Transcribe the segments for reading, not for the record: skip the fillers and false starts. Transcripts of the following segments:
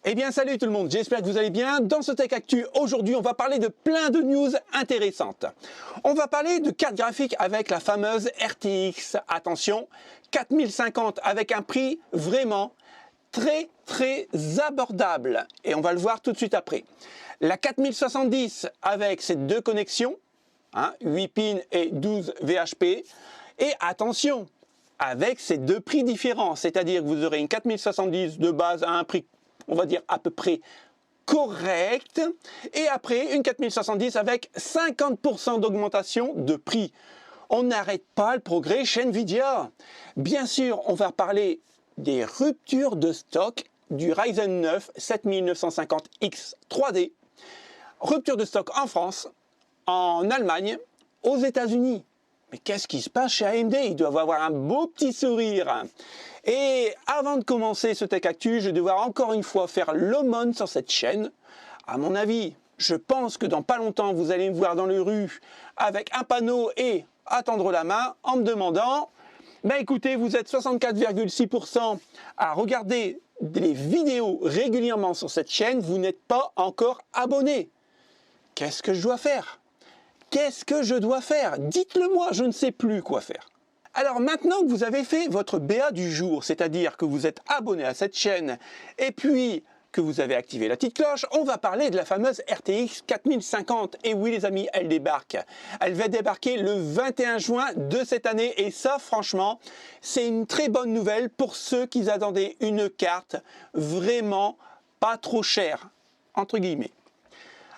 Eh bien salut tout le monde, j'espère que vous allez bien. Dans ce Tech Actu, aujourd'hui on va parler de plein de news intéressantes. On va parler de cartes graphiques avec la fameuse RTX, attention, 4050 avec un prix vraiment très abordable. Et on va le voir tout de suite après. La 4070 avec ses deux connexions, 8 pins et 12 VHP. Et attention, avec ces deux prix différents, c'est-à-dire que vous aurez une 4070 de base à un prix, on va dire à peu près correct, et après une 4070 avec 50% d'augmentation de prix. On n'arrête pas le progrès chez Nvidia. Bien sûr, on va parler des ruptures de stock du Ryzen 9 7950X 3D. Rupture de stock en France, en Allemagne, aux États-Unis. Mais qu'est-ce qui se passe chez AMD? Ils doivent avoir un beau petit sourire. Et avant de commencer ce Tech Actu, je vais devoir encore une fois faire l'aumône sur cette chaîne. À mon avis, je pense que dans pas longtemps, vous allez me voir dans les rues avec un panneau et attendre la main en me demandant « écoutez, vous êtes 64,6% à regarder des vidéos régulièrement sur cette chaîne, vous n'êtes pas encore abonné. Qu'est-ce que je dois faire ? Qu'est-ce que je dois faire? Dites-le moi, je ne sais plus quoi faire. » Alors maintenant que vous avez fait votre BA du jour, c'est-à-dire que vous êtes abonné à cette chaîne et puis que vous avez activé la petite cloche, on va parler de la fameuse RTX 4050. Et oui les amis, elle débarque. Elle va débarquer le 21 juin de cette année et ça franchement, c'est une très bonne nouvelle pour ceux qui attendaient une carte vraiment pas trop chère, entre guillemets.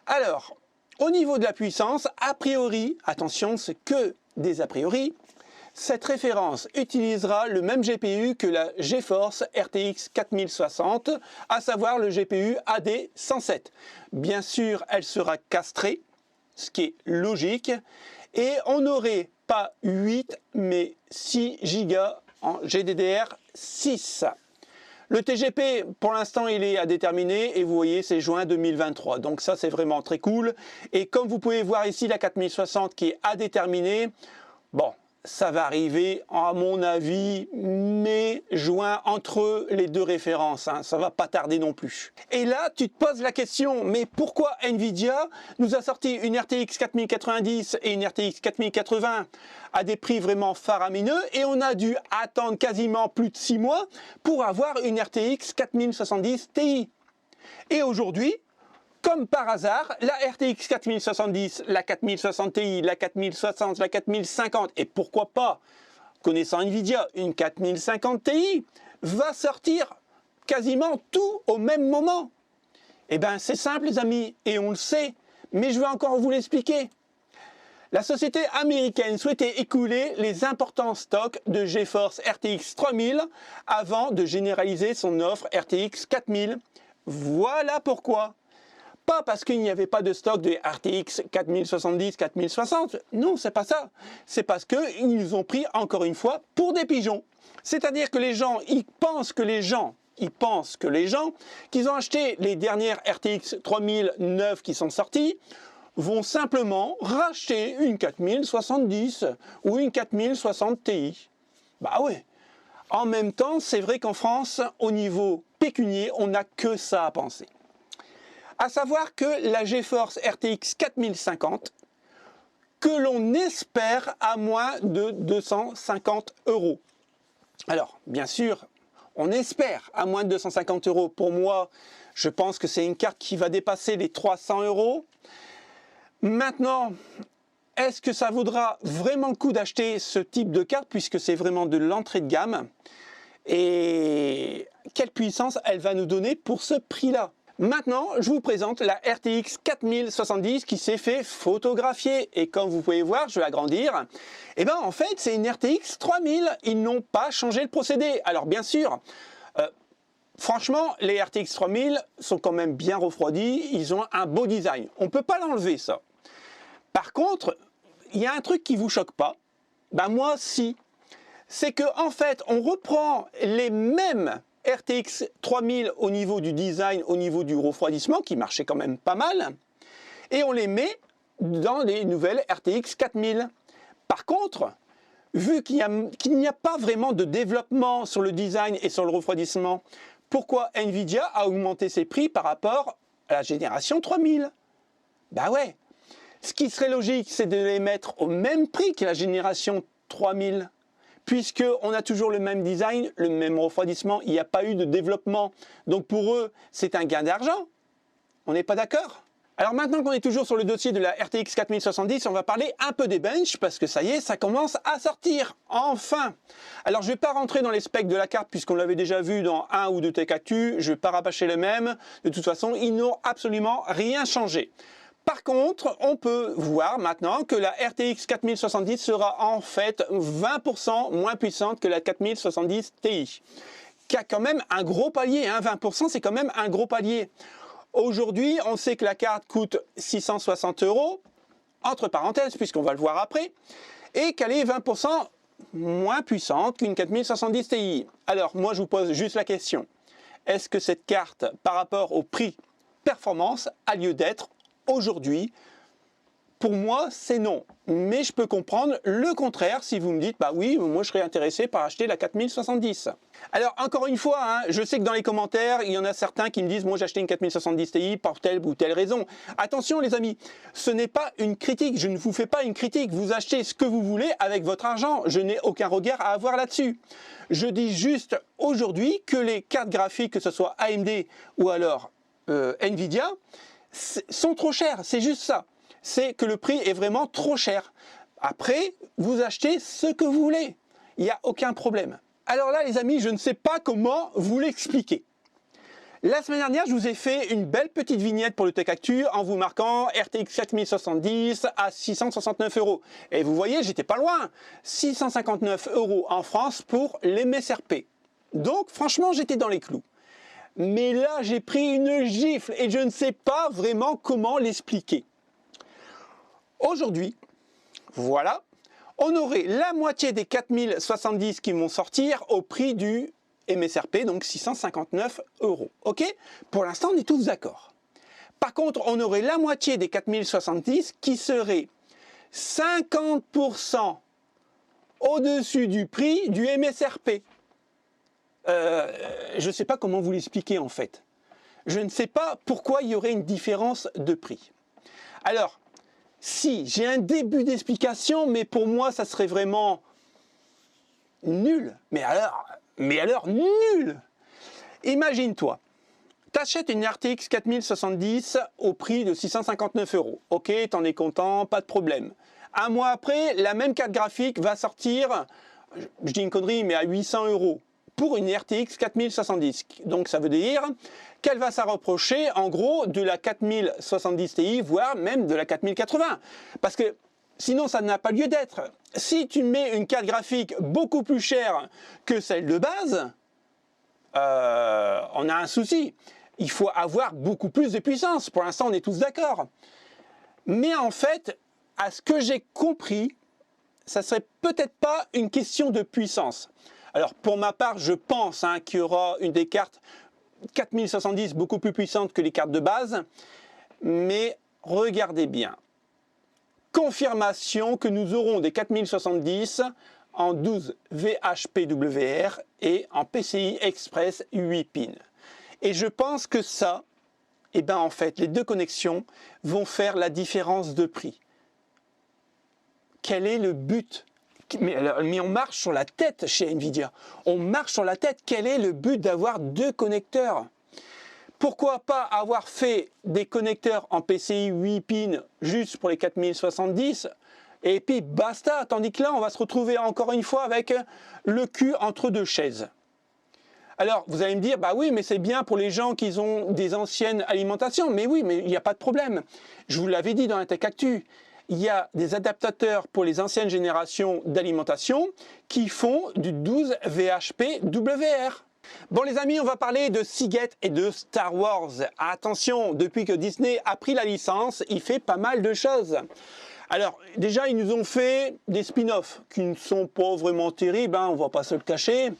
Alors, au niveau de la puissance, a priori, attention, c'est que des a priori, cette référence utilisera le même GPU que la GeForce RTX 4060, à savoir le GPU AD107. Bien sûr, elle sera castrée, ce qui est logique, et on n'aurait pas 8, mais 6 Go en GDDR6. Le TGP, pour l'instant, il est à déterminer et vous voyez, c'est juin 2023. Donc ça, c'est vraiment très cool. Et comme vous pouvez voir ici, la 4060 qui est à déterminer, bon, ça va arriver, à mon avis, mai-juin, entre les deux références. Ça va pas tarder non plus. Et là, tu te poses la question, mais pourquoi Nvidia nous a sorti une RTX 4090 et une RTX 4080 à des prix vraiment faramineux et on a dû attendre quasiment plus de 6 mois pour avoir une RTX 4070 Ti. Et aujourd'hui, comme par hasard, la RTX 4070, la 4060 Ti, la 4060, la 4050 et pourquoi pas, connaissant Nvidia, une 4050 Ti va sortir quasiment tout au même moment. Eh bien c'est simple les amis et on le sait, mais je vais encore vous l'expliquer. La société américaine souhaitait écouler les importants stocks de GeForce RTX 3000 avant de généraliser son offre RTX 4000. Voilà pourquoi. Pas parce qu'il n'y avait pas de stock de RTX 4070, 4060. Non, c'est pas ça. C'est parce qu'ils nous ont pris encore une fois pour des pigeons. C'est-à-dire que les gens, ils pensent que les gens qui ont acheté les dernières RTX 3009 qui sont sorties vont simplement racheter une 4070 ou une 4060 Ti. Bah ouais. En même temps, c'est vrai qu'en France, au niveau pécunier, on n'a que ça à penser. À savoir que la GeForce RTX 4050, que l'on espère à moins de 250 €. Alors, bien sûr, on espère à moins de 250 €. Pour moi, je pense que c'est une carte qui va dépasser les 300 €. Maintenant, est-ce que ça vaudra vraiment le coup d'acheter ce type de carte puisque c'est vraiment de l'entrée de gamme? Et quelle puissance elle va nous donner pour ce prix-là? Maintenant, je vous présente la RTX 4070 qui s'est fait photographier. Et comme vous pouvez voir, je vais agrandir. Et bien en fait, c'est une RTX 3000. Ils n'ont pas changé le procédé. Alors bien sûr, franchement, les RTX 3000 sont quand même bien refroidis. Ils ont un beau design. On ne peut pas l'enlever ça. Par contre, il y a un truc qui ne vous choque pas. Ben moi, si. C'est qu'en fait, on reprend les mêmes RTX 3000 au niveau du design, au niveau du refroidissement, qui marchait quand même pas mal, et on les met dans les nouvelles RTX 4000. Par contre, vu qu'il n'y a pas vraiment de développement sur le design et sur le refroidissement Pourquoi Nvidia a augmenté ses prix par rapport à la génération 3000? Bah ouais, ce qui serait logique, c'est de les mettre au même prix que la génération 3000, puisqu'on a toujours le même design, le même refroidissement, il n'y a pas eu de développement. Donc pour eux, c'est un gain d'argent. On n'est pas d'accord? Alors maintenant qu'on est toujours sur le dossier de la RTX 4070, on va parler un peu des benches, parce que ça y est, ça commence à sortir, enfin. Alors je ne vais pas rentrer dans les specs de la carte, puisqu'on l'avait déjà vu dans un ou deux Tech Actu, je ne vais pas rabâcher le même, de toute façon, ils n'ont absolument rien changé. Par contre, on peut voir maintenant que la RTX 4070 sera en fait 20% moins puissante que la 4070 Ti, qui a quand même un gros palier, hein, 20% c'est quand même un gros palier. Aujourd'hui, on sait que la carte coûte 660 €, entre parenthèses, puisqu'on va le voir après, et qu'elle est 20% moins puissante qu'une 4070 Ti. Alors, moi, je vous pose juste la question. Est-ce que cette carte, par rapport au prix performance, a lieu d'être aujourd'hui? Pour moi, c'est non. Mais je peux comprendre le contraire si vous me dites, bah oui, moi je serais intéressé par acheter la 4070. Alors, encore une fois, hein, je sais que dans les commentaires, il y en a certains qui me disent, moi j'ai acheté une 4070 Ti pour telle ou telle raison. Attention les amis, ce n'est pas une critique, je ne vous fais pas une critique. Vous achetez ce que vous voulez avec votre argent, je n'ai aucun regard à avoir là-dessus. Je dis juste aujourd'hui que les cartes graphiques, que ce soit AMD ou alors Nvidia, sont trop chères, c'est juste ça. C'est que le prix est vraiment trop cher. Après, vous achetez ce que vous voulez. Il n'y a aucun problème. Alors là, les amis, je ne sais pas comment vous l'expliquer. La semaine dernière, je vous ai fait une belle petite vignette pour le Tech Actu en vous marquant RTX 4070 à 669 €. Et vous voyez, j'étais pas loin. 659 € en France pour l'MSRP. Donc, franchement, j'étais dans les clous. Mais là, j'ai pris une gifle et je ne sais pas vraiment comment l'expliquer. Aujourd'hui, voilà, on aurait la moitié des 4070 qui vont sortir au prix du MSRP, donc 659 €. Ok? Pour l'instant, on est tous d'accord. Par contre, on aurait la moitié des 4070 qui seraient 50% au-dessus du prix du MSRP. Je ne sais pas comment vous l'expliquer en fait. Je ne sais pas pourquoi il y aurait une différence de prix. Alors, si, j'ai un début d'explication, mais pour moi, ça serait vraiment nul. Mais alors nul. Imagine-toi, tu achètes une RTX 4070 au prix de 659 €. Ok, t'en es content, pas de problème. Un mois après, la même carte graphique va sortir, je dis une connerie, mais à 800 € pour une RTX 4070. Donc ça veut dire qu'elle va s'approcher en gros de la 4070 Ti, voire même de la 4080. Parce que sinon ça n'a pas lieu d'être. Si tu mets une carte graphique beaucoup plus chère que celle de base, on a un souci. Il faut avoir beaucoup plus de puissance. Pour l'instant, on est tous d'accord. Mais en fait, à ce que j'ai compris, ça serait peut-être pas une question de puissance. Alors pour ma part, je pense qu'il y aura une des cartes 4070 beaucoup plus puissante que les cartes de base. Mais regardez bien. Confirmation que nous aurons des 4070 en 12 VHPWR et en PCI Express 8 pins. Et je pense que ça, en fait, les deux connexions vont faire la différence de prix. Quel est le but ? Mais on marche sur la tête chez Nvidia. On marche sur la tête. Quel est le but d'avoir deux connecteurs ? Pourquoi pas avoir fait des connecteurs en PCI 8 pins juste pour les 4070 et puis basta. Tandis que là, on va se retrouver encore une fois avec le cul entre deux chaises. Alors, vous allez me dire, bah oui, mais c'est bien pour les gens qui ont des anciennes alimentations. Mais oui, mais il n'y a pas de problème. Je vous l'avais dit dans la Tech Actu. Il y a des adaptateurs pour les anciennes générations d'alimentation qui font du 12 VHPWR. Bon les amis, on va parler de Seagate et de Star Wars. Attention, depuis que Disney a pris la licence, il fait pas mal de choses. Alors déjà, ils nous ont fait des spin-offs qui ne sont pas vraiment terribles, on va pas se le cacher.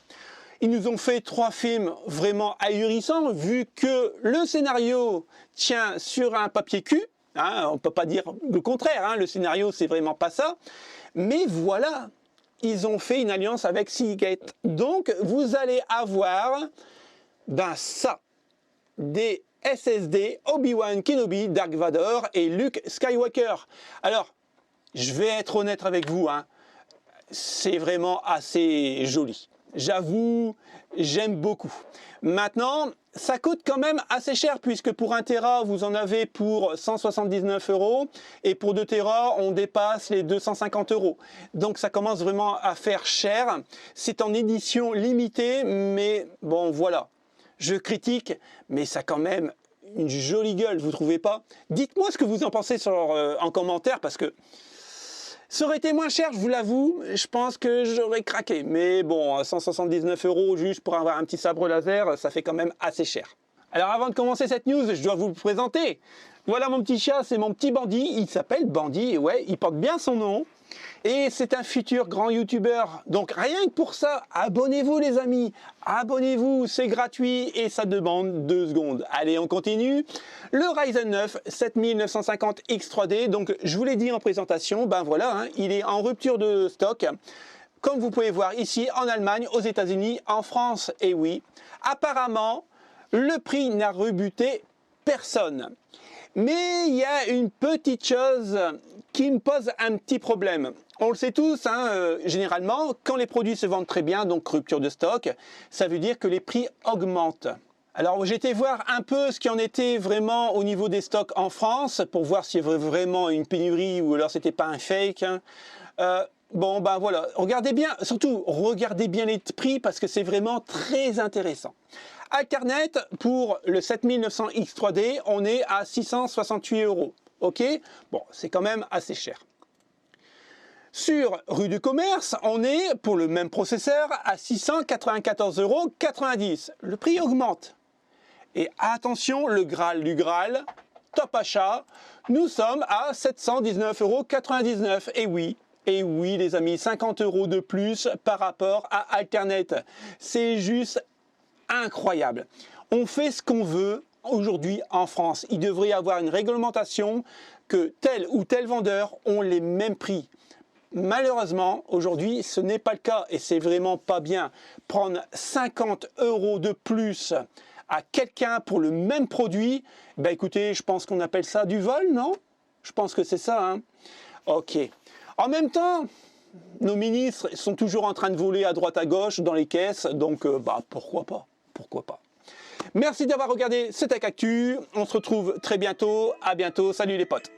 Ils nous ont fait 3 films vraiment ahurissants, vu que le scénario tient sur un papier cul. On ne peut pas dire le contraire, le scénario c'est vraiment pas ça. Mais voilà, ils ont fait une alliance avec Seagate. Donc vous allez avoir Ben ça, des SSD Obi-Wan Kenobi, Dark Vador et Luke Skywalker. Alors, je vais être honnête avec vous, hein, c'est vraiment assez joli. J'avoue, j'aime beaucoup. Maintenant, ça coûte quand même assez cher puisque pour 1 Tera, vous en avez pour 179 € et pour 2 Tera, on dépasse les 250 €. Donc ça commence vraiment à faire cher. C'est en édition limitée, mais bon voilà. Je critique, mais ça a quand même une jolie gueule, vous trouvez pas? Dites-moi ce que vous en pensez en commentaire parce que ça aurait été moins cher, je vous l'avoue, je pense que j'aurais craqué. Mais bon, 179 € juste pour avoir un petit sabre laser, ça fait quand même assez cher. Alors avant de commencer cette news, je dois vous le présenter. Voilà mon petit chat, c'est mon petit Bandit, il s'appelle Bandit, et ouais, il porte bien son nom. Et c'est un futur grand youtubeur. Donc rien que pour ça, abonnez-vous les amis. Abonnez-vous, c'est gratuit et ça demande 2 secondes. Allez, on continue. Le Ryzen 9 7950X3D, donc je vous l'ai dit en présentation, ben voilà, hein, il est en rupture de stock. Comme vous pouvez voir ici en Allemagne, aux États-Unis, en France, et oui. Apparemment, le prix n'a rebuté personne. Mais il y a une petite chose qui me pose un petit problème. On le sait tous, hein, généralement, quand les produits se vendent très bien, donc rupture de stock, ça veut dire que les prix augmentent. Alors j'ai été voir un peu ce qui en était vraiment au niveau des stocks en France, pour voir s'il y avait vraiment une pénurie ou alors c'était pas un fake. Hein. Bon ben voilà, regardez bien, surtout regardez bien les prix parce que c'est vraiment très intéressant. Alternet, pour le 7900X3D, on est à 668 €. Ok, bon, c'est quand même assez cher. Sur rue du Commerce, on est, pour le même processeur, à 694,90 €. Le prix augmente. Et attention, le Graal du Graal, top achat, nous sommes à 719,99 €. Et oui les amis, 50 € de plus par rapport à Alternet. C'est juste incroyable. On fait ce qu'on veut aujourd'hui en France. Il devrait y avoir une réglementation que tel ou tel vendeur ont les mêmes prix. Malheureusement, aujourd'hui, ce n'est pas le cas et c'est vraiment pas bien. Prendre 50 € de plus à quelqu'un pour le même produit, ben écoutez, je pense qu'on appelle ça du vol, non? Je pense que c'est ça, hein? Ok. En même temps, nos ministres sont toujours en train de voler à droite à gauche dans les caisses, donc bah pourquoi pas? Pourquoi pas? Merci d'avoir regardé ce Tech Actu. On se retrouve très bientôt. À bientôt. Salut les potes.